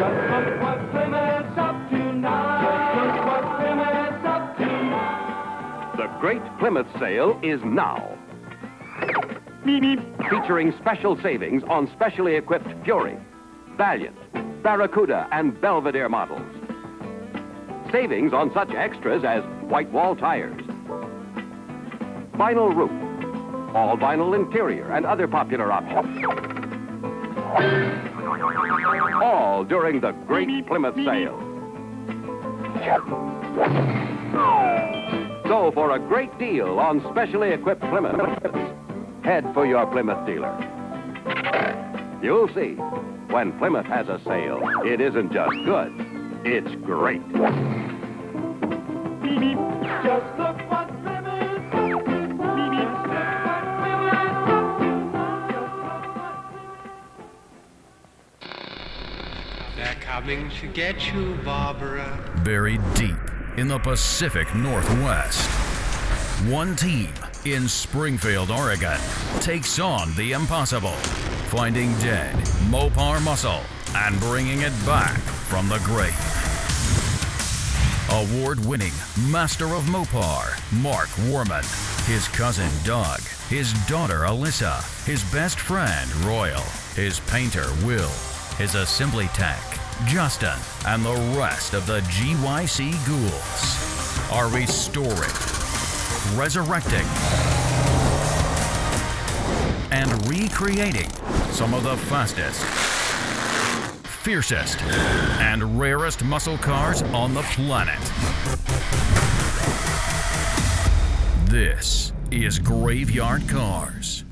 Just look what Plymouth's up to now. Just look what Plymouth's up to now. The Great Plymouth Sale is now. Featuring special savings on specially equipped Fury, Valiant, Barracuda, and Belvedere models. Savings on such extras as white wall tires, vinyl roof, all vinyl interior, and other popular options. All during the Great Plymouth Sale. So for a great deal on specially equipped Plymouth, head for your Plymouth dealer. You'll see, when Plymouth has a sale, it isn't just good, it's great. Just look what Plymouth's up to now. They're coming to get you, Barbara. Buried deep in the Pacific Northwest, one team in Springfield, Oregon, takes on the impossible, finding dead Mopar muscle and bringing it back from the grave. Award-winning Master of Mopar, Mark Warman, his cousin Doug, his daughter Alyssa, his best friend Royal, his painter Will, his assembly tech Justin, and the rest of the GYC ghouls are restoring, resurrecting, and recreating some of the fastest, fiercest, and rarest muscle cars on the planet. This is Graveyard Cars.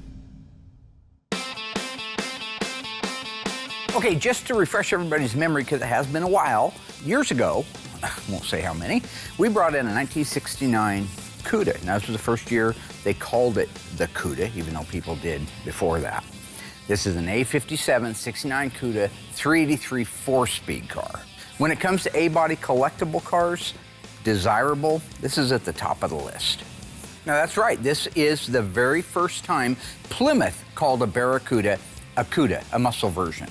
Okay, just to refresh everybody's memory, because it has been a while, years ago, I won't say how many, we brought in a 1969 Cuda. Now, this was the first year they called it the Cuda, even though people did before that. This is an A57 69 Cuda 383 4-speed car. When it comes to A-body collectible cars, desirable, this is at the top of the list. Now, that's right, this is the very first time Plymouth called a Barracuda a Cuda, a muscle version.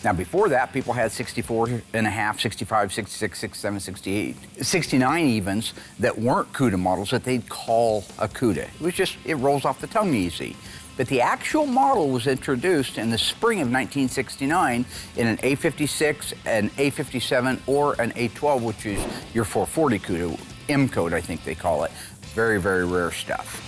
Now, before that, people had 64 and a half, 65, 66, 67, 68, 69 evens that weren't Cuda models that they'd call a Cuda. It was just, it rolls off the tongue easy. But the actual model was introduced in the spring of 1969 in an A56, an A57, or an A12, which is your 440 Cuda, M code, I think they call it. Very, very rare stuff.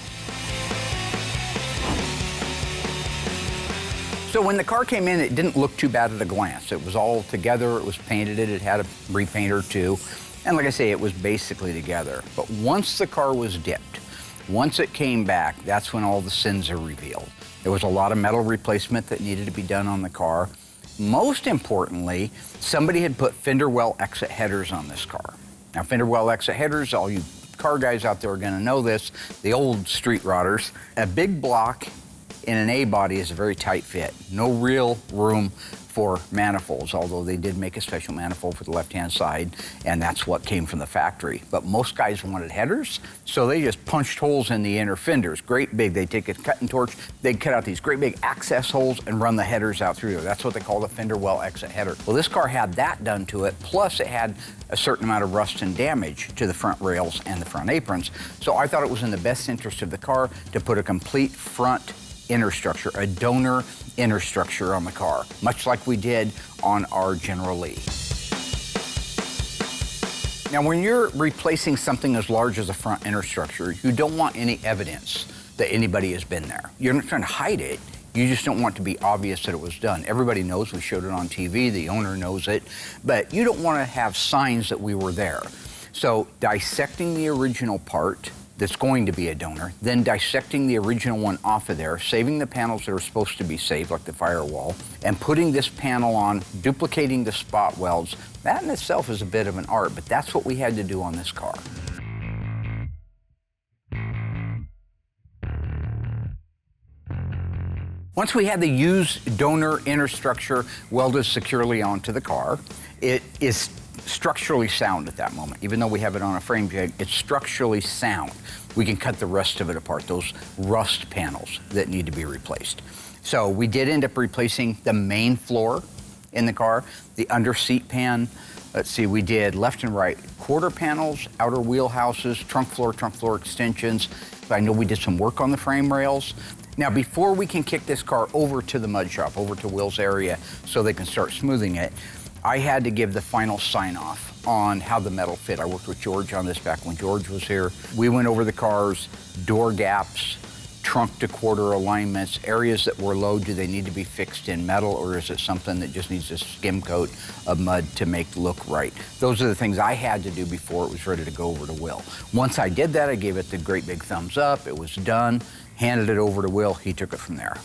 So when the car came in, it didn't look too bad at a glance. It was all together, it was painted, it had a repaint or two. And like I say, it was basically together. But once the car was dipped, once it came back, that's when all the sins are revealed. There was a lot of metal replacement that needed to be done on the car. Most importantly, somebody had put fender well exit headers on this car. Now, fender well exit headers, all you car guys out there are gonna know this, the old street rodders. A big block in an A-body is a very tight fit. No real room for manifolds, although they did make a special manifold for the left-hand side, and that's what came from the factory. But most guys wanted headers, so they just punched holes in the inner fenders, great big. They'd take a cutting torch, they'd cut out these great big access holes and run the headers out through there. That's what they call the fender well exit header. Well, this car had that done to it, plus it had a certain amount of rust and damage to the front rails and the front aprons. So I thought it was in the best interest of the car to put a complete front inner structure, a donor inner structure on the car, much like we did on our General Lee. Now, when you're replacing something as large as a front inner structure, you don't want any evidence that anybody has been there. You're not trying to hide it, you just don't want it to be obvious that it was done. Everybody knows we showed it on TV, the owner knows it, but you don't want to have signs that we were there. So dissecting the original part that's going to be a donor, then dissecting the original one off of there, saving the panels that are supposed to be saved, like the firewall, and putting this panel on, duplicating the spot welds. That in itself is a bit of an art, but that's what we had to do on this car. Once we had the used donor inner structure welded securely onto the car, it is structurally sound at that moment. Even though we have it on a frame jig, it's structurally sound. We can cut the rest of it apart, those rust panels that need to be replaced. So we did end up replacing the main floor in the car, the under seat pan. Let's see, we did left and right quarter panels, outer wheel houses, trunk floor extensions. I know we did some work on the frame rails. Now, before we can kick this car over to the mud shop, over to Will's area, so they can start smoothing it, I had to give the final sign-off on how the metal fit. I worked with George on this back when George was here. We went over the cars, door gaps, trunk to quarter alignments, areas that were low, do they need to be fixed in metal, or is it something that just needs a skim coat of mud to make look right? Those are the things I had to do before it was ready to go over to Will. Once I did that, I gave it the great big thumbs up, it was done, handed it over to Will, he took it from there.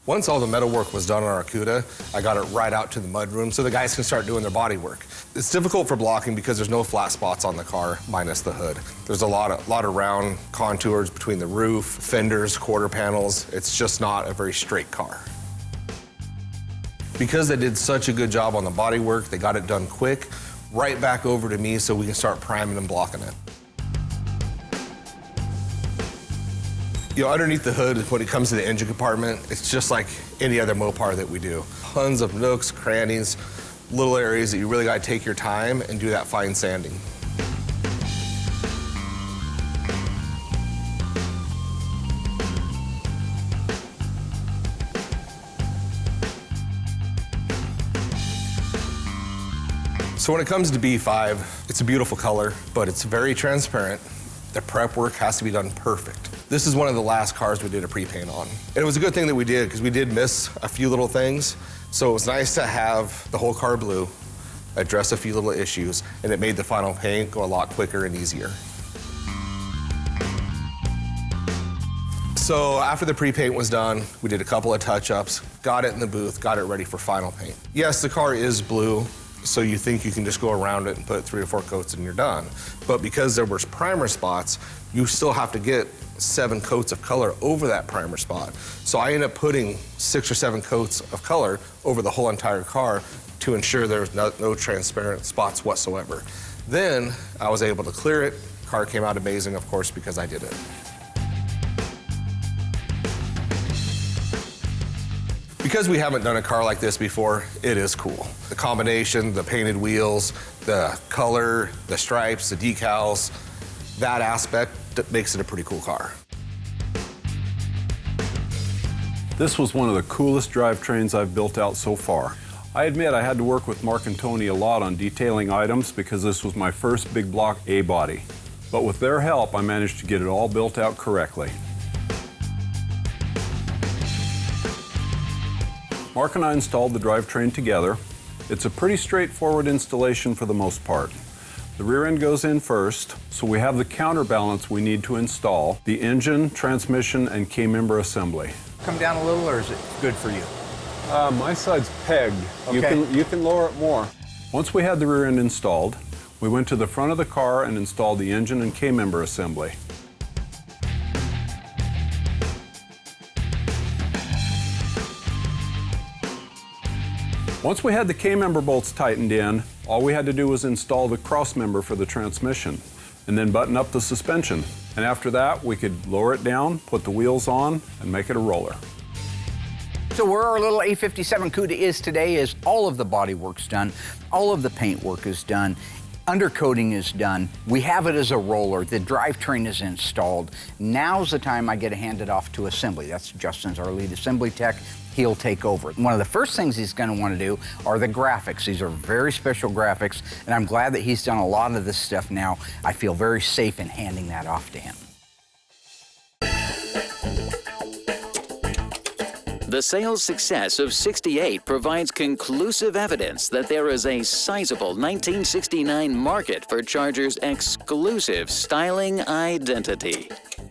Once all the metal work was done on our Cuda, I got it right out to the mud room so the guys can start doing their body work. It's difficult for blocking because there's no flat spots on the car, minus the hood. There's a lot of round contours between the roof, fenders, quarter panels. It's just not a very straight car. Because they did such a good job on the body work, they got it done quick, right back over to me so we can start priming and blocking it. You know, underneath the hood, when it comes to the engine compartment, it's just like any other Mopar that we do. Tons of nooks, crannies, little areas that you really got to take your time and do that fine sanding. So when it comes to B5, it's a beautiful color, but it's very transparent. The prep work has to be done perfect. This is one of the last cars we did a pre-paint on. And it was a good thing that we did, because we did miss a few little things. So it was nice to have the whole car blue, address a few little issues, and it made the final paint go a lot quicker and easier. So after the pre-paint was done, we did a couple of touch-ups, got it in the booth, got it ready for final paint. Yes, the car is blue, so you think you can just go around it and put 3 or 4 coats and you're done. But because there was primer spots, you still have to get 7 coats of color over that primer spot. So I ended up putting 6 or 7 coats of color over the whole entire car to ensure there's no transparent spots whatsoever. Then I was able to clear it. Car came out amazing, of course, because I did it. Because we haven't done a car like this before, it is cool. The combination, the painted wheels, the color, the stripes, the decals, that aspect that makes it a pretty cool car. This was one of the coolest drivetrains I've built out so far. I admit I had to work with Mark and Tony a lot on detailing items because this was my first big block A body. But with their help, I managed to get it all built out correctly. Mark and I installed the drivetrain together. It's a pretty straightforward installation for the most part. The rear end goes in first, so we have the counterbalance we need to install the engine, transmission, and K-member assembly. Come down a little, or is it good for you? My side's pegged. Okay. You can lower it more. Once we had the rear end installed, we went to the front of the car and installed the engine and K-member assembly. Once we had the K-member bolts tightened in, all we had to do was install the cross member for the transmission and then button up the suspension. And after that, we could lower it down, put the wheels on, and make it a roller. So where our little A57 Cuda is today is all of the body work's done, all of the paint work is done, undercoating is done. We have it as a roller. The drivetrain is installed. Now's the time I get to hand it off to assembly. That's Justin's our lead assembly tech. He'll take over. One of the first things he's going to want to do are the graphics. These are very special graphics, and I'm glad that he's done a lot of this stuff now. I feel very safe in handing that off to him. The sales success of 68 provides conclusive evidence that there is a sizable 1969 market for Charger's exclusive styling identity.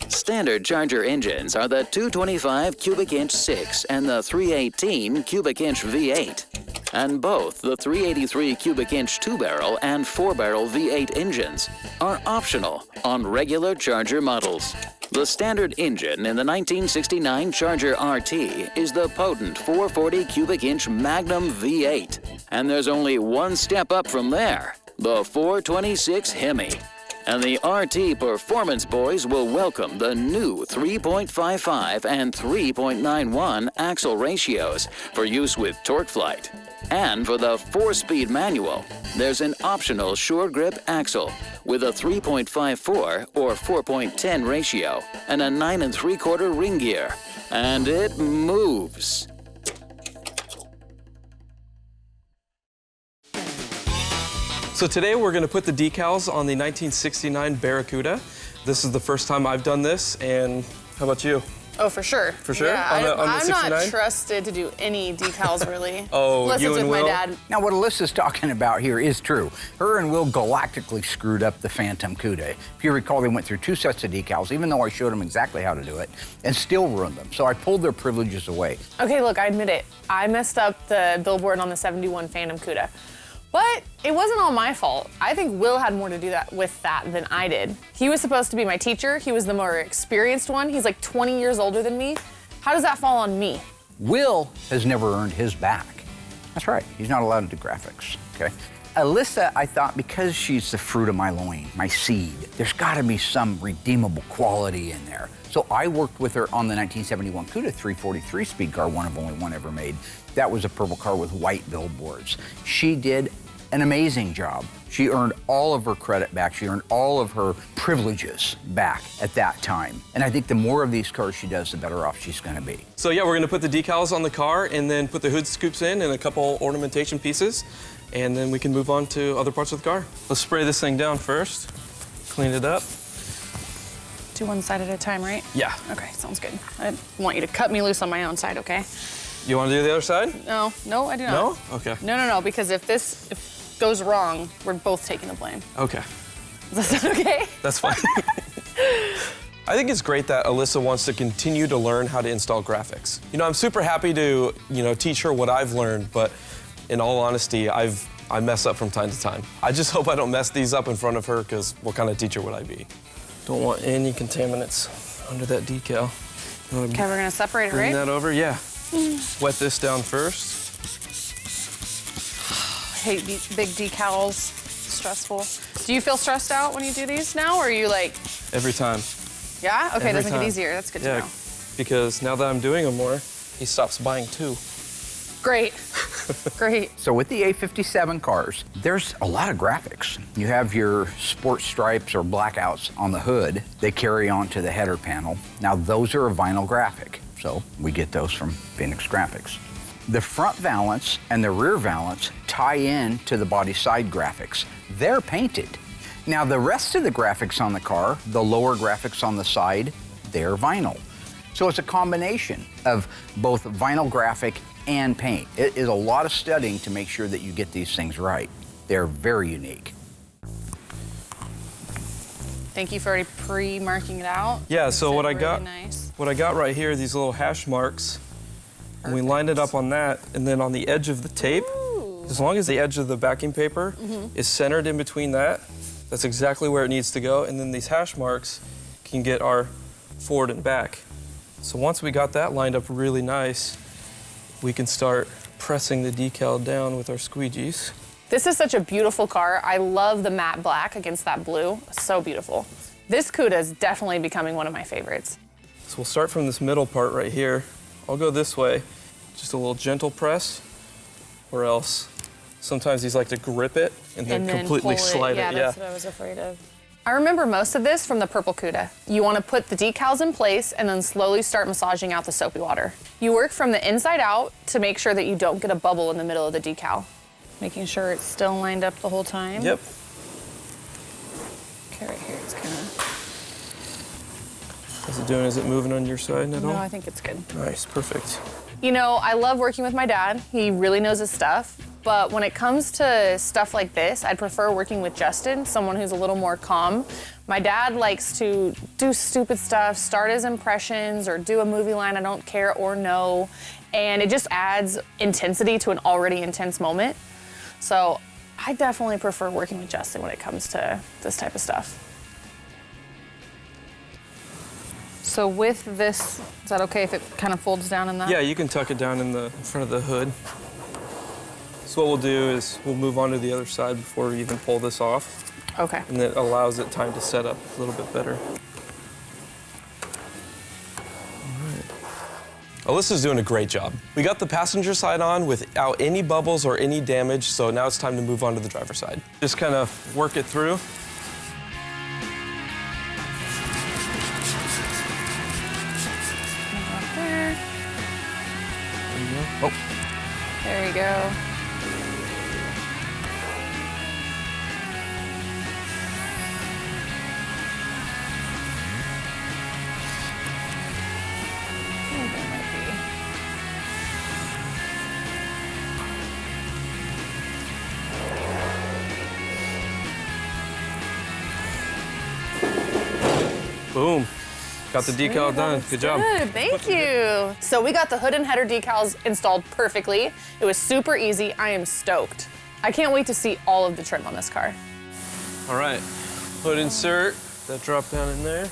Standard Charger engines are the 225 cubic inch 6 and the 318 cubic inch V8. And both the 383 cubic inch 2-barrel and 4-barrel V8 engines are optional on regular Charger models. The standard engine in the 1969 Charger RT is the potent 440 cubic inch Magnum V8. And there's only one step up from there, the 426 Hemi. And the RT Performance Boys will welcome the new 3.55 and 3.91 axle ratios for use with torque flight. And for the 4-speed manual, there's an optional Sure Grip axle with a 3.54 or 4.10 ratio and a 9 3/4 ring gear. And it moves. So today we're going to put the decals on the 1969 Barracuda. This is the first time I've done this, and how about you? Oh, for sure. For sure? Yeah, On the I'm 69? not trusted to do any decals, really. Oh, unless you it's and with Will? my dad. Now, what Alyssa's talking about here is true. Her and Will galactically screwed up the Phantom Cuda. If you recall, they went through 2 sets of decals, even though I showed them exactly how to do it, and still ruined them. So I pulled their privileges away. Okay, look, I admit it. I messed up the billboard on the 71 Phantom Cuda. But it wasn't all my fault. I think Will had more to do with that than I did. He was supposed to be my teacher. He was the more experienced one. He's like 20 years older than me. How does that fall on me? Will has never earned his back. That's right, he's not allowed to do graphics, okay? Alyssa, I thought, because she's the fruit of my loin, my seed, there's gotta be some redeemable quality in there. So I worked with her on the 1971 Cuda 343 speed car, one of only one ever made. That was a purple car with white billboards. She did an amazing job. She earned all of her credit back. She earned all of her privileges back at that time. And I think the more of these cars she does, the better off she's gonna be. So yeah, we're going to put the decals on the car and then put the hood scoops in and a couple ornamentation pieces, and then we can move on to other parts of the car. Let's spray this thing down first, clean it up. Do one side at a time, right? Yeah. Okay, sounds good. I want you to cut me loose on my own side, okay? You want to do the other side? No, I do not. No? Okay. No, because if this goes wrong, we're both taking the blame. Okay. Does that sound okay? That's fine. I think it's great that Alyssa wants to continue to learn how to install graphics. You know, I'm super happy to, teach her what I've learned, but in all honesty, I mess up from time to time. I just hope I don't mess these up in front of her, because what kind of teacher would I be? Don't want any contaminants under that decal. Okay, we're gonna separate it, Bring right? that over, yeah. Wet this down first. I hate big decals, stressful. Do you feel stressed out when you do these now, or are you like? Every time. Yeah? Okay, Every doesn't time. get easier, that's good to know. Because now that I'm doing them more, he stops buying 2. Great, great. So with the A57 cars, there's a lot of graphics. You have your sport stripes or blackouts on the hood. They carry on to the header panel. Now those are a vinyl graphic, so we get those from Phoenix Graphics. The front valance and the rear valance tie in to the body side graphics. They're painted. Now the rest of the graphics on the car, the lower graphics on the side, they're vinyl. So it's a combination of both vinyl graphic and paint. It is a lot of studying to make sure that you get these things right. They're very unique. Thank you for already pre-marking it out. Yeah, so what I Really got, nice. what I got right here are these little hash marks. And we lined it up on that, and then on the edge of the tape, as long as the edge of the backing paper is centered in between that, that's exactly where it needs to go. And then these hash marks can get our forward and back. So once we got that lined up really nice, we can start pressing the decal down with our squeegees. This is such a beautiful car. I love the matte black against that blue. So beautiful. This Cuda is definitely becoming one of my favorites. So we'll start from this middle part right here. I'll go this way, just a little gentle press, or else sometimes these like to grip it and then completely pull slide it. Yeah, that's what I was afraid of. I remember most of this from the purple Cuda. You want to put the decals in place and then slowly start massaging out the soapy water. You work from the inside out to make sure that you don't get a bubble in the middle of the decal. Making sure it's still lined up the whole time. Yep. Okay, right here, it's kind of... How's it doing? Is it moving on your side at all? No, I think it's good. Nice, perfect. You know, I love working with my dad. He really knows his stuff. But when it comes to stuff like this, I'd prefer working with Justin, someone who's a little more calm. My dad likes to do stupid stuff, start his impressions, or do a movie line I don't care or know. And it just adds intensity to an already intense moment. So I definitely prefer working with Justin when it comes to this type of stuff. So with this, is that okay if it kind of folds down in that? Yeah, you can tuck it down in front of the hood. So what we'll do is we'll move on to the other side before we even pull this off. Okay. And it allows it time to set up a little bit better. Alyssa's doing a great job. We got the passenger side on without any bubbles or any damage, so now it's time to move on to the driver's side. Just kind of work it through. There. Oh. There we go. Boom. Got the decal done. Good job. Good, thank you. So we got the hood and header decals installed perfectly. It was super easy. I am stoked. I can't wait to see all of the trim on this car. All right. Hood insert. That drop down in there.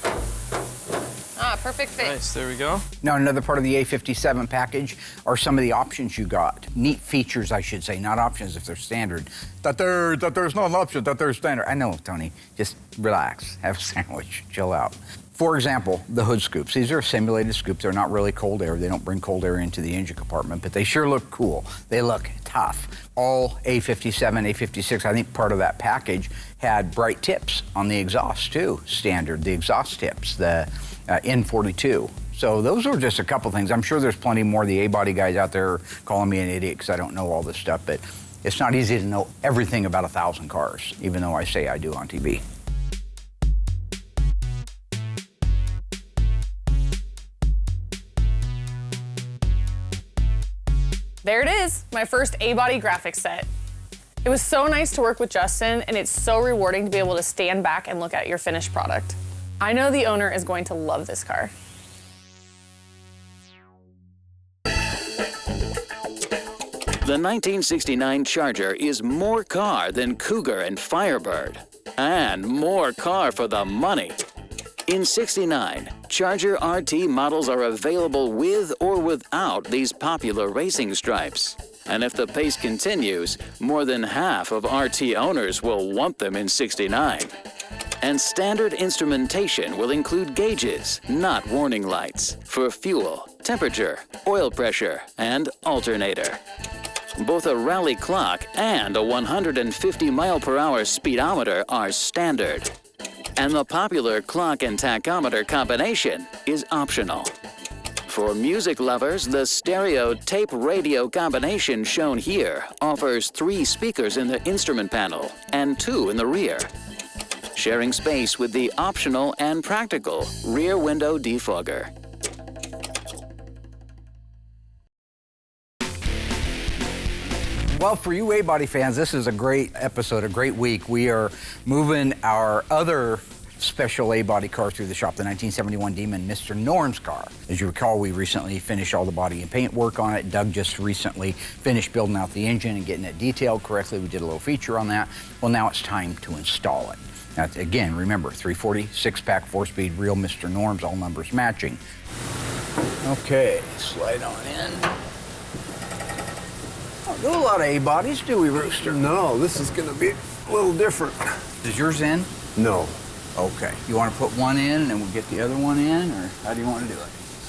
Ah, perfect fit. Nice, there we go. Now, another part of the A57 package are some of the options you got. Neat features, I should say, not options if they're standard. That there's not an option, that they're standard. I know, Tony. Just relax, have a sandwich, chill out. For example, the hood scoops. These are simulated scoops. They're not really cold air. They don't bring cold air into the engine compartment, but they sure look cool. They look tough. All A57, A56, I think part of that package had bright tips on the exhaust too, standard, the exhaust tips, the N42. So those are just a couple things. I'm sure there's plenty more. The A-body guys out there calling me an idiot because I don't know all this stuff, but it's not easy to know everything about 1,000 cars, even though I say I do on TV. There it is, my first A-body graphics set. It was so nice to work with Justin, and it's so rewarding to be able to stand back and look at your finished product. I know the owner is going to love this car. The 1969 Charger is more car than Cougar and Firebird, and more car for the money. In '69, Charger RT models are available with or without these popular racing stripes. And if the pace continues, more than half of RT owners will want them in '69. And standard instrumentation will include gauges, not warning lights, for fuel, temperature, oil pressure, and alternator. Both a rally clock and a 150-mile-per-hour speedometer are standard. And the popular clock and tachometer combination is optional. For music lovers, the stereo tape-radio combination shown here offers 3 speakers in the instrument panel and 2 in the rear, sharing space with the optional and practical rear window defogger. Well, for you A-body fans, this is a great episode, a great week. We are moving our other special A-body car through the shop, the 1971 Demon, Mr. Norm's car. As you recall, we recently finished all the body and paint work on it. Doug just recently finished building out the engine and getting it detailed correctly. We did a little feature on that. Well, now it's time to install it. Now, again, remember, 340, 6-pack, 4-speed, real Mr. Norm's, all numbers matching. Okay, slide on in. Don't do a lot of A-bodies, do we, Rooster? No, this is gonna be a little different. Is yours in? No. Okay. You want to put one in and then we'll get the other one in, or how do you want to do it?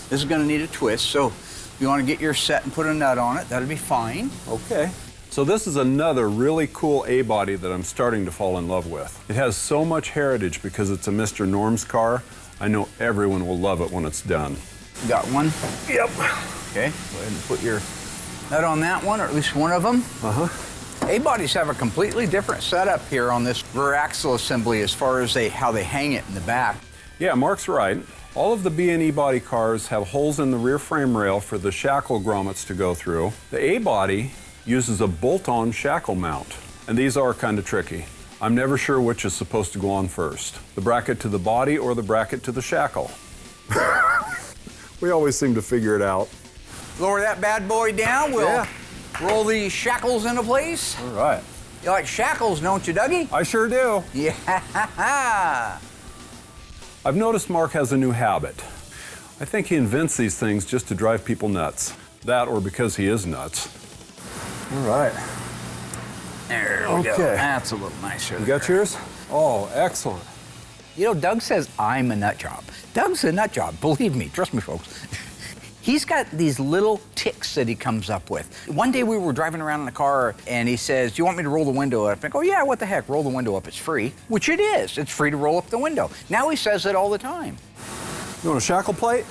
This is going to need a twist, so if you want to get yours set and put a nut on it, that'll be fine. Okay. So this is another really cool A-body that I'm starting to fall in love with. It has so much heritage because it's a Mr. Norm's car. I know everyone will love it when it's done. You got one? Yep. Okay. Go ahead and put your nut on that one, or at least one of them. Uh-huh. A-bodies have a completely different setup here on this rear axle assembly as far as how they hang it in the back. Yeah, Mark's right. All of the B&E body cars have holes in the rear frame rail for the shackle grommets to go through. The A-body uses a bolt-on shackle mount, and these are kind of tricky. I'm never sure which is supposed to go on first, the bracket to the body or the bracket to the shackle. We always seem to figure it out. Lower that bad boy down. We'll roll these shackles into place. All right. You like shackles, don't you, Dougie? I sure do. Yeah. I've noticed Mark has a new habit. I think he invents these things just to drive people nuts. That or because he is nuts. All right. There we go. Okay. That's a little nicer. You got yours? Oh, excellent. You know, Doug says I'm a nut job. Doug's a nut job, believe me, trust me, folks. He's got these little ticks that he comes up with. One day we were driving around in the car and he says, do you want me to roll the window up? I go, yeah, what the heck, roll the window up, it's free. Which it is, it's free to roll up the window. Now he says it all the time. You want a shackle plate?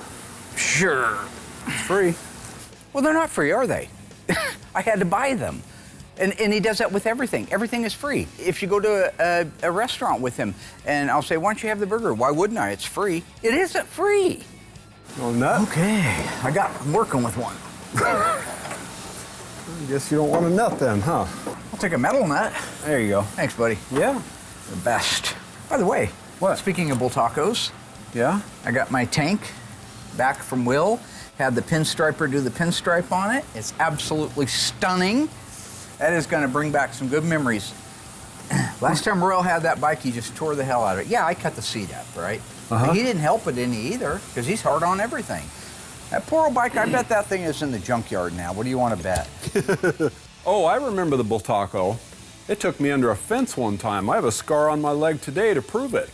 Sure. It's free. Well, they're not free, are they? I had to buy them. And he does that with everything. Everything is free. If you go to a restaurant with him and I'll say, why don't you have the burger? Why wouldn't I? It's free. It isn't free. No nut? Okay, I'm working with one. I guess you don't want a nut then, huh? I'll take a metal nut. There you go. Thanks, buddy. Yeah. The best. By the way, what? Speaking of Bultacos, yeah? I got my tank back from Will. Had the pinstriper do the pinstripe on it. It's absolutely stunning. That is going to bring back some good memories. Last time Royal had that bike, he just tore the hell out of it. Yeah, I cut the seat up, right? But he didn't help it any either, because he's hard on everything. That poor old bike, I bet that thing is in the junkyard now. What do you want to bet? Oh, I remember the Bultaco. It took me under a fence one time. I have a scar on my leg today to prove it.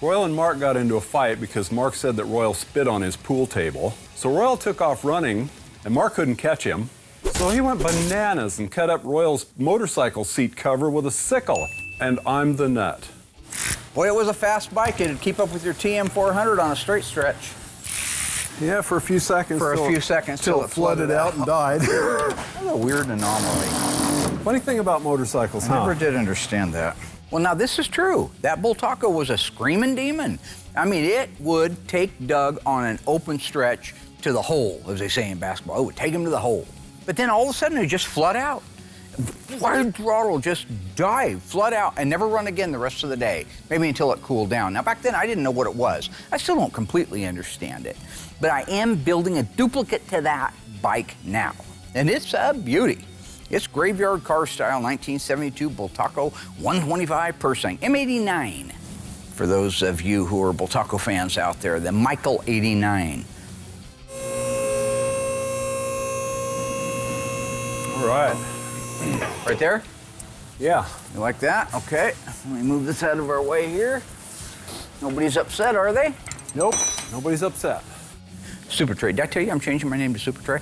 Royal and Mark got into a fight because Mark said that Royal spit on his pool table. So Royal took off running, and Mark couldn't catch him. So he went bananas and cut up Royal's motorcycle seat cover with a sickle. And I'm the nut. Boy, it was a fast bike. It'd keep up with your TM400 on a straight stretch. Yeah, for a few seconds. For a few seconds till it flooded out and died. That's a weird anomaly. Funny thing about motorcycles, I never did understand that. Well, now this is true. That Bultaco was a screaming demon. I mean, it would take Doug on an open stretch to the hole, as they say in basketball. It would take him to the hole. But then all of a sudden, it would just flood out. Wide throttle, just dive, flood out, and never run again the rest of the day, maybe until it cooled down. Now, back then, I didn't know what it was. I still don't completely understand it. But I am building a duplicate to that bike now. And it's a beauty. It's graveyard car style 1972 Bultaco 125 Persing, M89. For those of you who are Bultaco fans out there, the Michael 89. All right. Right there? Yeah. You like that? Okay. Let me move this out of our way here. Nobody's upset, are they? Nope. Nobody's upset. Super Tray. Did I tell you I'm changing my name to Super Tray?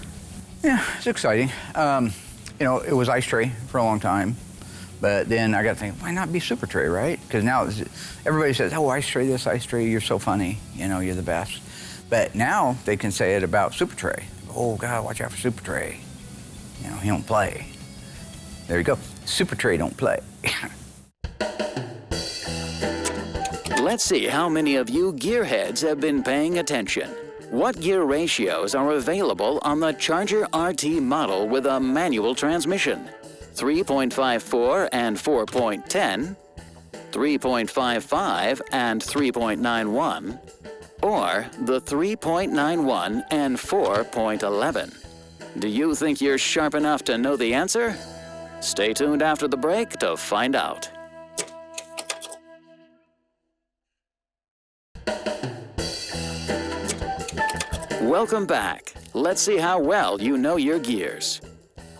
Yeah, it's exciting. You know, it was Ice Tray for a long time, but then I got to think, why not be Super Tray, right? Because now everybody says, oh, Ice Tray this, Ice Tray, you're so funny. You know, you're the best. But now they can say it about Super Tray. Oh, God, watch out for Super Tray. You know, he don't play. There you go. Super Tray don't play. Let's see how many of you gearheads have been paying attention. What gear ratios are available on the Charger RT model with a manual transmission? 3.54 and 4.10, 3.55 and 3.91, or the 3.91 and 4.11? Do you think you're sharp enough to know the answer? Stay tuned after the break to find out. Welcome back. Let's see how well you know your gears.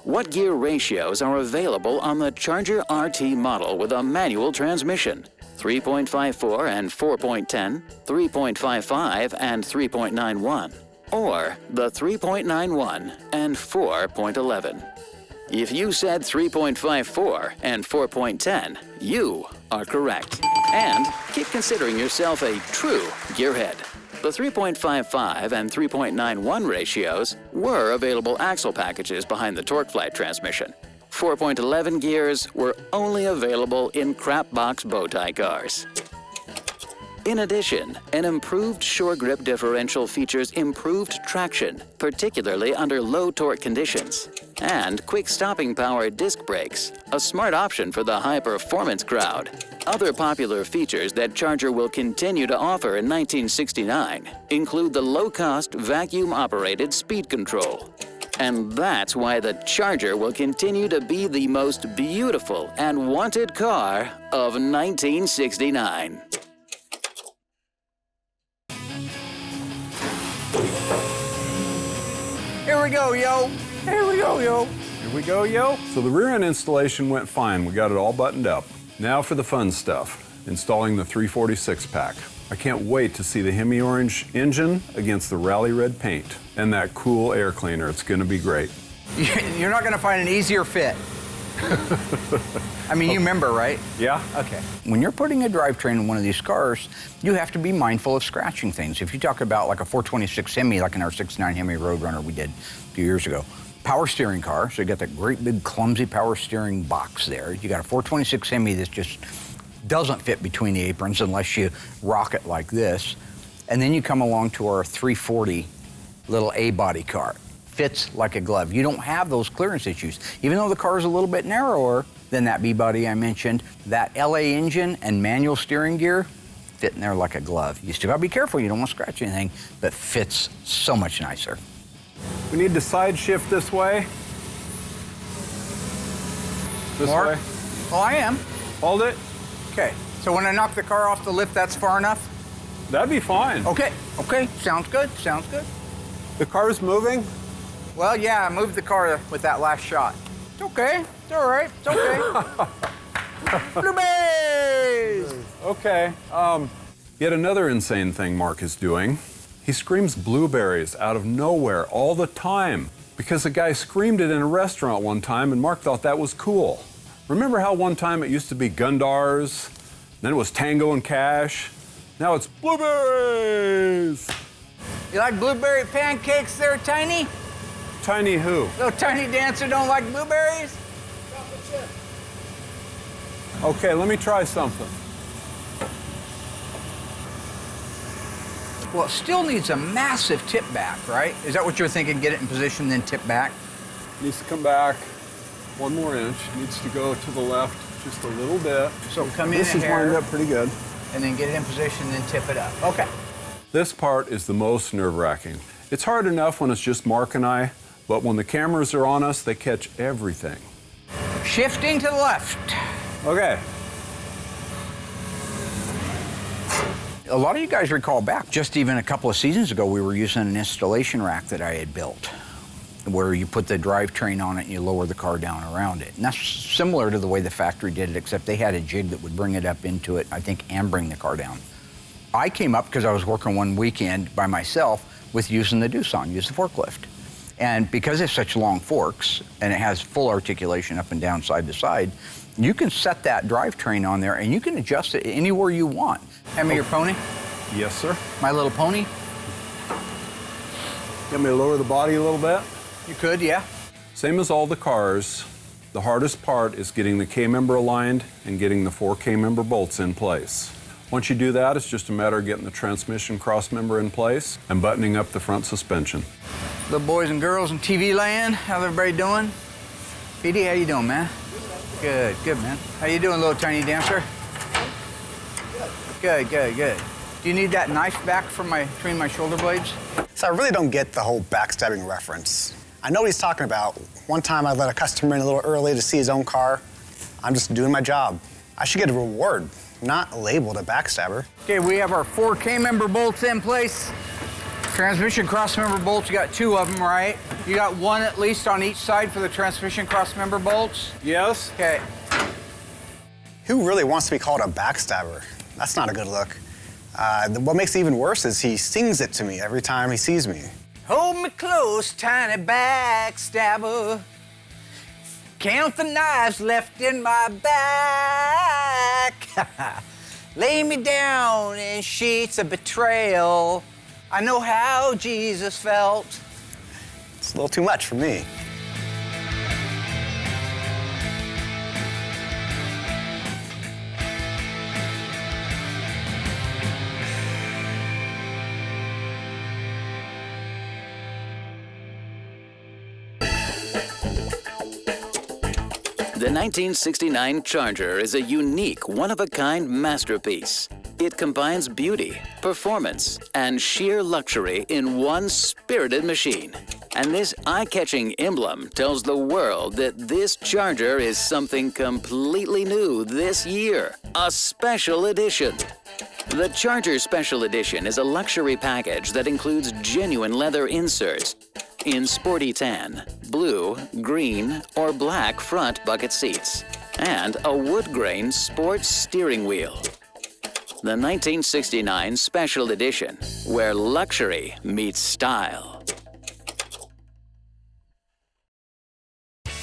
What gear ratios are available on the Charger RT model with a manual transmission? 3.54 and 4.10, 3.55 and 3.91, or the 3.91 and 4.11. If you said 3.54 and 4.10, you are correct. And keep considering yourself a true gearhead. The 3.55 and 3.91 ratios were available axle packages behind the TorqueFlite transmission. 4.11 gears were only available in crap box bow tie cars. In addition, an improved shore grip differential features improved traction, particularly under low torque conditions, and quick stopping power disc brakes, a smart option for the high-performance crowd. Other popular features that Charger will continue to offer in 1969 include the low-cost vacuum-operated speed control. And that's why the Charger will continue to be the most beautiful and wanted car of 1969. Here we go, yo. Here we go, yo. Here we go, yo. So the rear end installation went fine. We got it all buttoned up. Now for the fun stuff. installing the 346 pack. I can't wait to see the Hemi Orange engine against the Rally Red paint and that cool air cleaner. It's going to be great. You're not going to find an easier fit. I mean, you remember, right? Yeah. Okay. When you're putting a drivetrain in one of these cars, you have to be mindful of scratching things. If you talk about like a 426 Hemi, like in our 69 Hemi Roadrunner we did a few years ago, power steering car, so you got that great big clumsy power steering box there. You got a 426 Hemi that just doesn't fit between the aprons unless you rock it like this. And then you come along to our 340 little A-body car. Fits like a glove. You don't have those clearance issues. Even though the car is a little bit narrower than that B-body I mentioned, that LA engine and manual steering gear fit in there like a glove. You still gotta be careful, you don't want to scratch anything, but fits so much nicer. We need to side shift this way. This Mark? way. Oh, I am. Hold it. Okay, so when I knock the car off the lift, that's far enough? That'd be fine. Okay, sounds good, sounds good. The car's moving? Well, yeah, I moved the car with that last shot. It's okay, it's all right, it's okay. Blueberries! Okay, yet another insane thing Mark is doing. He screams blueberries out of nowhere all the time because a guy screamed it in a restaurant one time and Mark thought that was cool. Remember how one time it used to be Gundars, then it was Tango and Cash, now it's blueberries! You like blueberry pancakes there, Tiny? Tiny who? Little tiny dancer don't like blueberries? Okay, let me try something. Well, it still needs a massive tip back, right? Is that what you're thinking? Get it in position, then tip back? Needs to come back 1 more inch. Needs to go to the left just a little bit. So come in This a is hair, lined up pretty good. and then get it in position, then tip it up. Okay. This part is the most nerve-wracking. It's hard enough when it's just Mark and I, but when the cameras are on us, they catch everything. Shifting to the left. Okay. A lot of you guys recall back, just even a couple of seasons ago, we were using an installation rack that I had built, where you put the drivetrain on it and you lower the car down around it. And that's similar to the way the factory did it, except they had a jig that would bring it up into it, I think, and bring the car down. I came up because I was working one weekend by myself with using the Doosan, use the forklift. And because it's such long forks and it has full articulation up and down, side to side, you can set that drivetrain on there and you can adjust it anywhere you want. Hand me your pony. Yes, sir. My little pony. Get me to lower the body a little bit. You could, yeah. Same as all the cars, the hardest part is getting the K-member aligned and getting the 4 K-member bolts in place. Once you do that, it's just a matter of getting the transmission cross-member in place and buttoning up the front suspension. Little boys and girls in TV land, how's everybody doing? PD, how you doing, man? Good, good, man. How you doing, little tiny dancer? Good, good, good. Do you need that knife back from between my shoulder blades? So I really don't get the whole backstabbing reference. I know what he's talking about. One time I let a customer in a little early to see his own car. I'm just doing my job. I should get a reward, not labeled a backstabber. Okay, we have our 4 K-member bolts in place. Transmission cross-member bolts, you got 2 of them, right? You got 1 at least on each side for the transmission cross-member bolts? Yes. Okay. Who really wants to be called a backstabber? That's not a good look. What makes it even worse is he sings it to me every time he sees me. Hold me close, tiny backstabber. Count the knives left in my back. Lay me down in sheets of betrayal. I know how Jesus felt. It's a little too much for me. The 1969 Charger is a unique, one-of-a-kind masterpiece. It combines beauty, performance, and sheer luxury in one spirited machine. And this eye-catching emblem tells the world that this Charger is something completely new this year, a special edition. The Charger Special Edition is a luxury package that includes genuine leather inserts in sporty tan, blue, green, or black front bucket seats, and a wood grain sports steering wheel. the 1969 Special Edition, where luxury meets style.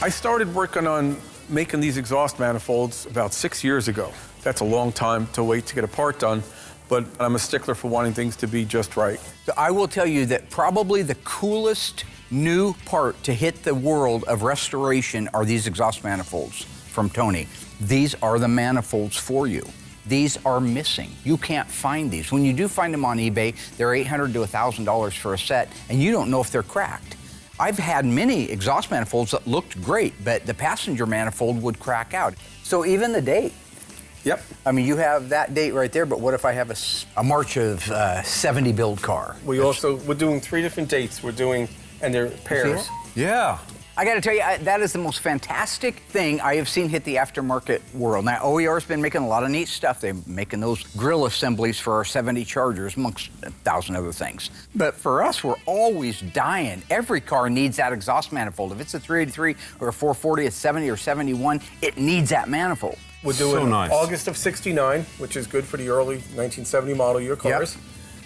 I started working on making these exhaust manifolds about 6 years ago. That's a long time to wait to get a part done, but I'm a stickler for wanting things to be just right. I will tell you that probably the coolest new part to hit the world of restoration are these exhaust manifolds from Tony. These are the manifolds for you. These are missing. You can't find these. When you do find them on eBay, they're $800 to $1,000 for a set, and you don't know if they're cracked. I've had many exhaust manifolds that looked great, but the passenger manifold would crack out. So even the date. Yep. I mean, you have that date right there, but what if I have a March of 70 build car? We're doing 3 different dates. And they're pairs. Yeah. I got to tell you, that is the most fantastic thing I have seen hit the aftermarket world. Now, OER's been making a lot of neat stuff. They're making those grill assemblies for our 70 Chargers, amongst 1,000 other things. But for us, we're always dying. Every car needs that exhaust manifold. If it's a 383 or a 440, a 70 or 71, it needs that manifold. We're doing August of '69, which is good for the early 1970 model year cars. Yep.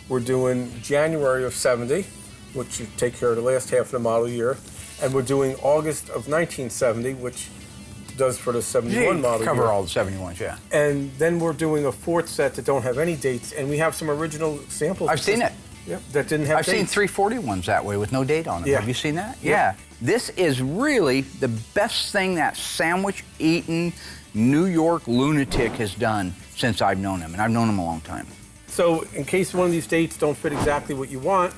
We're doing January of '70, which you take care of the last half of the model year. And we're doing August of 1970, which does for the 71 model year. Cover all the 71s, yeah. And then we're doing a 4th set that don't have any dates, and we have some original samples. I've seen it. Yep, that didn't have dates. I've seen 340 ones that way with no date on them. Yeah. Have you seen that? Yeah. This is really the best thing that sandwich-eating New York lunatic has done since I've known him, and I've known him a long time. So in case one of these dates don't fit exactly what you want,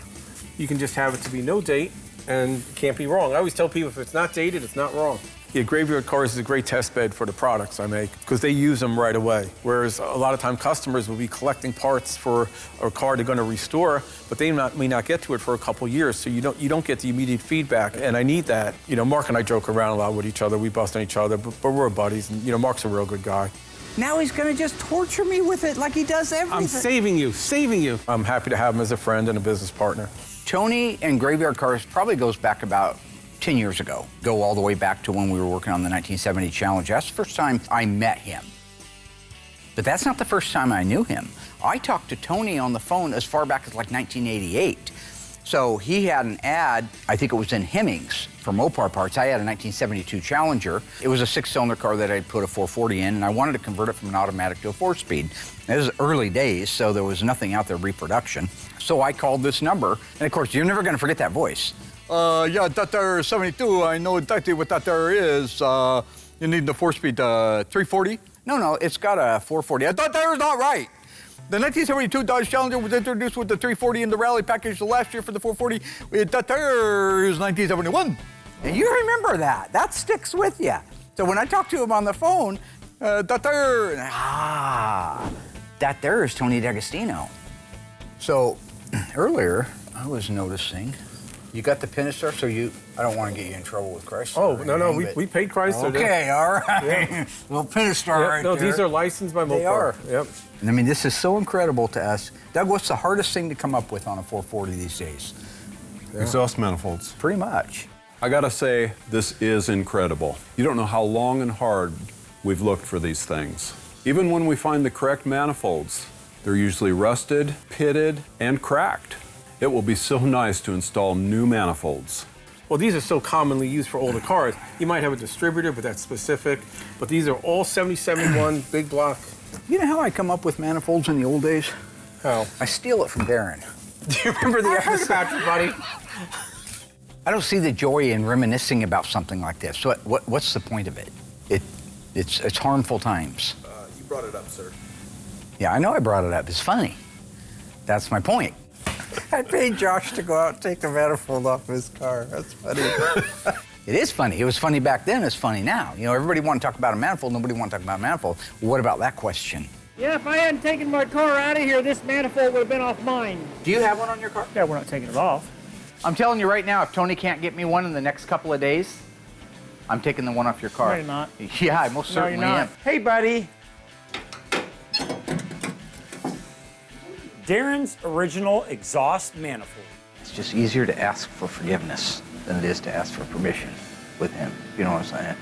you can just have it to be no date, and it can't be wrong. I always tell people if it's not dated, it's not wrong. Yeah, Graveyard Carz is a great test bed for the products I make because they use them right away. Whereas a lot of time customers will be collecting parts for a car they're going to restore, but they may not get to it for a couple years, so you don't get the immediate feedback. And I need that. You know, Mark and I joke around a lot with each other. We bust on each other, but we're buddies. And you know, Mark's a real good guy. Now he's going to just torture me with it like he does everything. I'm saving you. I'm happy to have him as a friend and a business partner. Tony and Graveyard Carz probably goes back about 10 years ago. Go all the way back to when we were working on the 1970 Challenge. That's the first time I met him. But that's not the first time I knew him. I talked to Tony on the phone as far back as like 1988. So he had an ad, I think it was in Hemmings for Mopar parts. I had a 1972 Challenger. It was a 6-cylinder car that I'd put a 440 in, and I wanted to convert it from an automatic to a 4-speed. It was early days, so there was nothing out there reproduction. So I called this number, and of course, you're never gonna forget that voice. Yeah, that there is 72, I know exactly what that there is. You need the 4-speed 340? No, it's got a 440. I thought that was not right. The 1972 Dodge Challenger was introduced with the 340 in the rally package the last year for the 440. That there is 1971. And you remember that. That sticks with you. So when I talked to him on the phone, that there is Tony D'Agostino. So earlier, I was noticing, you got the Pinister, so I don't want to get you in trouble with Chrysler. Oh, no, we paid Chrysler. Okay, all right. Yeah. Well, Pinister right no, there. These are licensed by Mopar. They are. Yep. And I mean, this is so incredible to us. Doug, what's the hardest thing to come up with on a 440 these days? Yeah. Exhaust manifolds. Pretty much. I gotta say, this is incredible. You don't know how long and hard we've looked for these things. Even when we find the correct manifolds, they're usually rusted, pitted, and cracked. It will be so nice to install new manifolds. Well, these are so commonly used for older cars. You might have a distributor, but that's specific. But these are all 7071 big block. You know how I come up with manifolds in the old days? How? I steal it from Darren. Do you remember the episode, buddy? I don't see the joy in reminiscing about something like this. So what's the point of it? It's harmful times. You brought it up, sir. Yeah, I know I brought it up. It's funny. That's my point. I paid Josh to go out and take the manifold off his car. That's funny. It is funny. It was funny back then. It's funny now. You know, everybody wanted to talk about a manifold. Nobody wanted to talk about a manifold. What about that question? Yeah, if I hadn't taken my car out of here, this manifold would have been off mine. Do you have one on your car? Yeah, we're not taking it off. I'm telling you right now, if Tony can't get me one in the next couple of days, I'm taking the one off your car. No, you're not. Yeah, I most certainly am. Hey, buddy. Darren's original exhaust manifold. It's just easier to ask for forgiveness than it is to ask for permission with him. You know what I'm saying?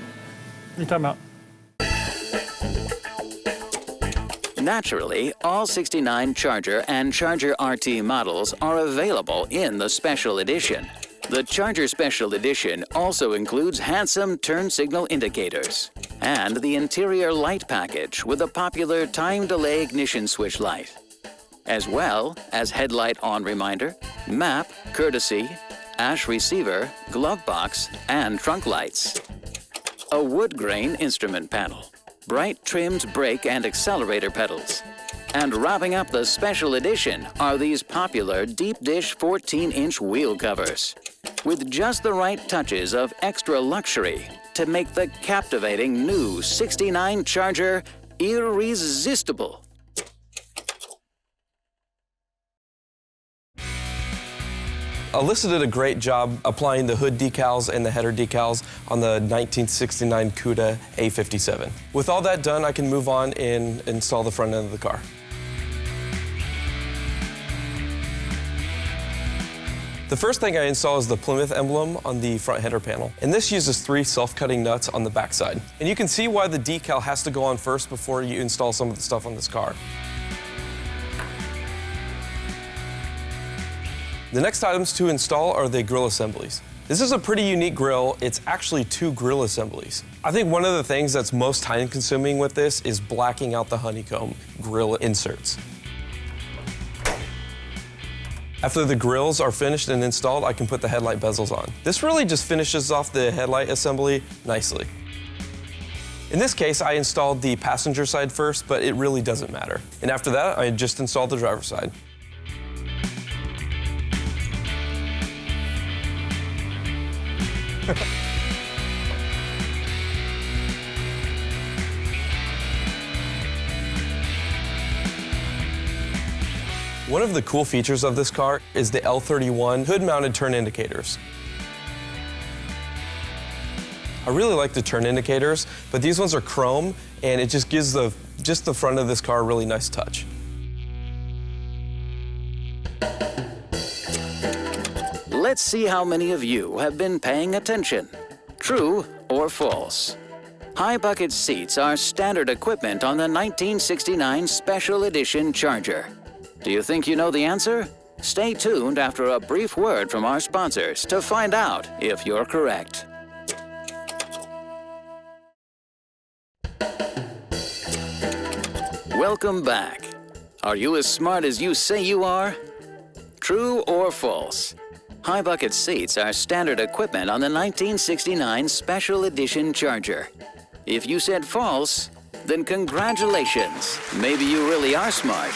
What are you talking about? Naturally, all 69 Charger and Charger RT models are available in the Special Edition. The Charger Special Edition also includes handsome turn signal indicators and the interior light package with a popular time delay ignition switch light, as well as headlight on reminder, map, courtesy, ash receiver, glove box, and trunk lights. A wood grain instrument panel, bright trimmed brake and accelerator pedals. And wrapping up the Special Edition are these popular deep dish 14-inch wheel covers, with just the right touches of extra luxury to make the captivating new 69 Charger irresistible. Alyssa did a great job applying the hood decals and the header decals on the 1969 Cuda A57. With all that done, I can move on and install the front end of the car. The first thing I install is the Plymouth emblem on the front header panel. And this uses 3 self-cutting nuts on the backside. And you can see why the decal has to go on first before you install some of the stuff on this car. The next items to install are the grill assemblies. This is a pretty unique grill. It's actually 2 grill assemblies. I think one of the things that's most time consuming with this is blacking out the honeycomb grill inserts. After the grills are finished and installed, I can put the headlight bezels on. This really just finishes off the headlight assembly nicely. In this case, I installed the passenger side first, but it really doesn't matter. And after that, I just installed the driver's side. One of the cool features of this car is the L31 hood-mounted turn indicators. I really like the turn indicators, but these ones are chrome, and it just gives the front of this car a really nice touch. Let's see how many of you have been paying attention. True or false? High bucket seats are standard equipment on the 1969 Special Edition Charger. Do you think you know the answer? Stay tuned after a brief word from our sponsors to find out if you're correct. Welcome back. Are you as smart as you say you are? True or false? High bucket seats are standard equipment on the 1969 Special Edition Charger. If you said false, then congratulations. Maybe you really are smart.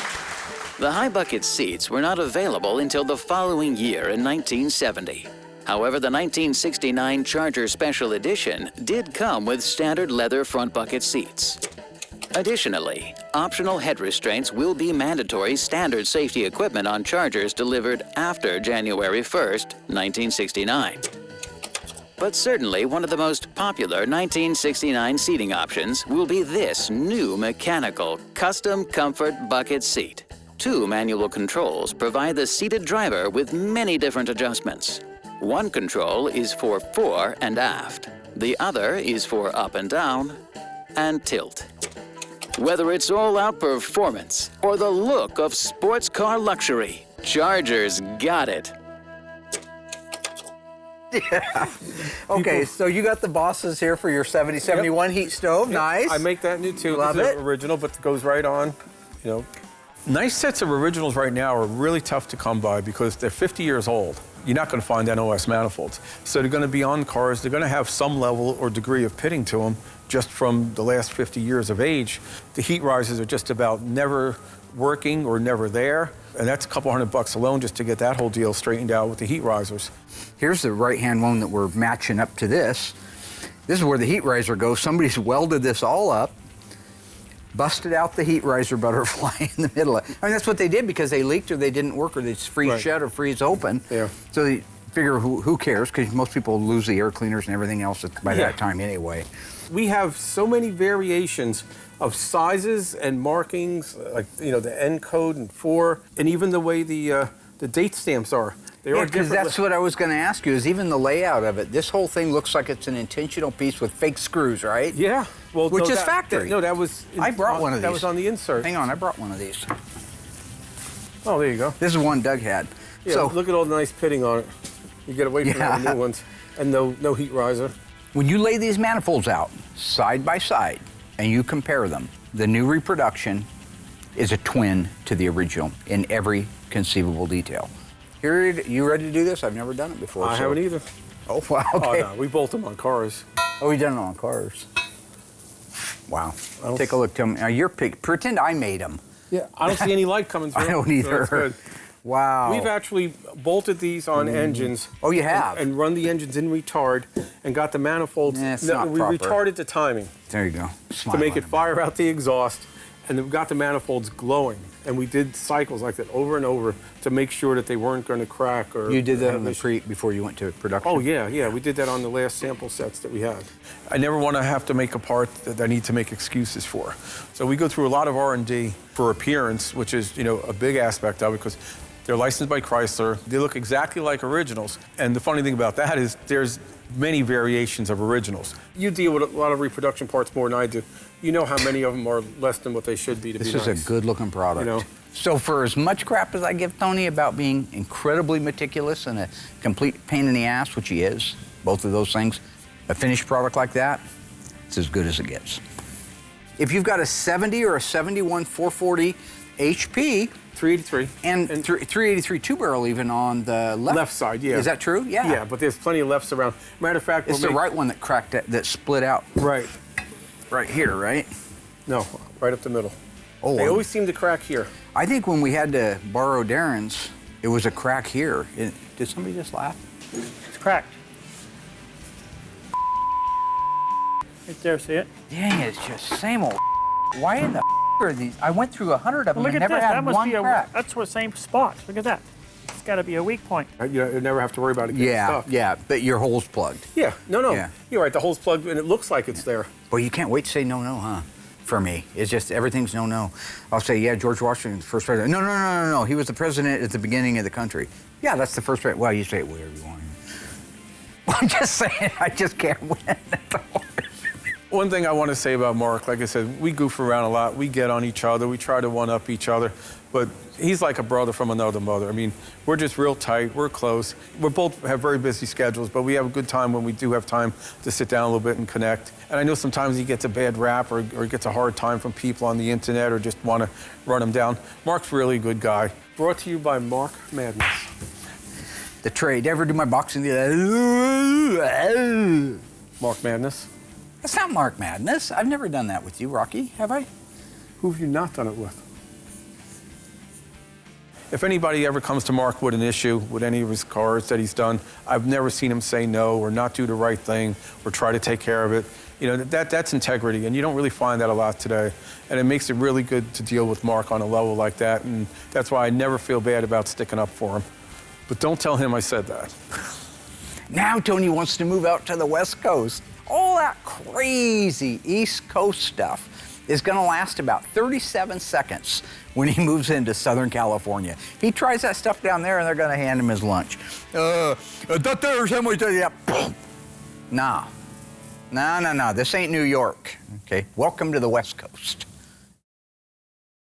The high bucket seats were not available until the following year in 1970. However, the 1969 Charger Special Edition did come with standard leather front bucket seats. Additionally, optional head restraints will be mandatory standard safety equipment on Chargers delivered after January 1st, 1969. But certainly one of the most popular 1969 seating options will be this new mechanical custom comfort bucket seat. 2 manual controls provide the seated driver with many different adjustments. One control is for fore and aft. The other is for up and down and tilt. Whether it's all-out performance or the look of sports car luxury, Charger's got it. Yeah. Okay, so you got the bosses here for your 7071 heat stove. Yep. Nice. I make that new too. Love this it. Is original, but it goes right on. You know, nice sets of originals right now are really tough to come by because they're 50 years old. You're not going to find NOS manifolds. So they're going to be on cars. They're going to have some level or degree of pitting to them just from the last 50 years of age. The heat risers are just about never working or never there. And that's a couple $100 alone just to get that whole deal straightened out with the heat risers. Here's the right-hand one that we're matching up to this. This is where the heat riser goes. Somebody's welded this all up, busted out the heat riser butterfly in the middle. I mean, that's what they did because they leaked or they didn't work or they just freeze shut or freeze open. Yeah. So they figure who cares, because most people lose the air cleaners and everything else by that time anyway. We have so many variations of sizes and markings, like, you know, the N code and 4, and even the way the date stamps are. They are because different. that's what I was going to ask you, is even the layout of it. This whole thing looks like it's an intentional piece with fake screws, right? Yeah. Well, Which no, is factory. No, that was... I brought one of these. That was on the insert. Hang on, I brought one of these. Oh, there you go. This is one Doug had. Yeah, So look at all the nice pitting on it. You get away from all the new ones. And no heat riser. when you lay these manifolds out side by side and you compare them, the new reproduction is a twin to the original in every conceivable detail. Here, you ready to do this? I've never done it before. I haven't either. Oh, wow, okay. Oh, no, we bolt them on cars. Oh, we done it on cars. Wow. Take a look. Tell me. Now, you're pretend I made them. Yeah, I don't see any light coming through. I don't either. So that's good. Wow. We've actually bolted these on engines. Oh, you have? And run the engines in retard and got the manifolds. It's not we proper. retarded the timing. There you go. To make it fire out the exhaust. And then we got the manifolds glowing. And we did cycles like that over and over to make sure that they weren't going to crack or... You did that on the before you went to production? Oh, yeah. We did that on the last sample sets that we had. I never want to have to make a part that I need to make excuses for. So we go through a lot of R&D for appearance, which is, a big aspect of it because they're licensed by Chrysler. They look exactly like originals. And the funny thing about that is there's many variations of originals. You deal with a lot of reproduction parts more than I do. You know how many of them are less than what they should be to be nice. This is a good-looking product. So for as much crap as I give Tony about being incredibly meticulous and a complete pain in the ass, which he is, both of those things, a finished product like that, it's as good as it gets. If you've got a 70 or a 71 440 HP, 383. And 383 two-barrel even on the left side, yeah. Is that true? Yeah. Yeah, but there's plenty of lefts around. Matter of fact, it's the right one that cracked, that split out. Right. Right here, right? No, right up the middle. Oh, they always seem to crack here. I think when we had to borrow Darren's, it was a crack here. Did somebody just laugh? It's cracked. Right there, see it? Dang, it's just same old. Why in the are these? I went through 100 of them Look and at never this. had That must one be crack. That's the same spot. Look at that. It's got to be a weak point. You never have to worry about it getting stuck. Yeah, but your hole's plugged. Yeah, no. Yeah. You're right, the hole's plugged and it looks like it's there. Well, you can't wait to say no, huh? For me, it's just everything's no. I'll say, yeah, George Washington's the first president. No. He was the president at the beginning of the country. Yeah, that's the first president. Well, you say it whatever you want. I'm just saying, I just can't win. One thing I want to say about Mark, like I said, we goof around a lot. We get on each other. We try to one-up each other. But he's like a brother from another mother. I mean, we're just real tight. We're close. We both have very busy schedules, but we have a good time when we do have time to sit down a little bit and connect. And I know sometimes he gets a bad rap or gets a hard time from people on the internet or just want to run him down. Mark's really a good guy. Brought to you by Mark Madness. The trade. Ever do my boxing? Mark Madness. That's not Mark Madness. I've never done that with you, Rocky, have I? Who have you not done it with? If anybody ever comes to Mark with an issue with any of his cars that he's done, I've never seen him say no or not do the right thing or try to take care of it. That's integrity, and you don't really find that a lot today. And it makes it really good to deal with Mark on a level like that, and that's why I never feel bad about sticking up for him. But don't tell him I said that. Now Tony wants to move out to the West Coast. All that crazy East Coast stuff is going to last about 37 seconds when he moves into Southern California. He tries that stuff down there and they're going to hand him his lunch. That there's how much No. This ain't New York. Okay, welcome to the West Coast.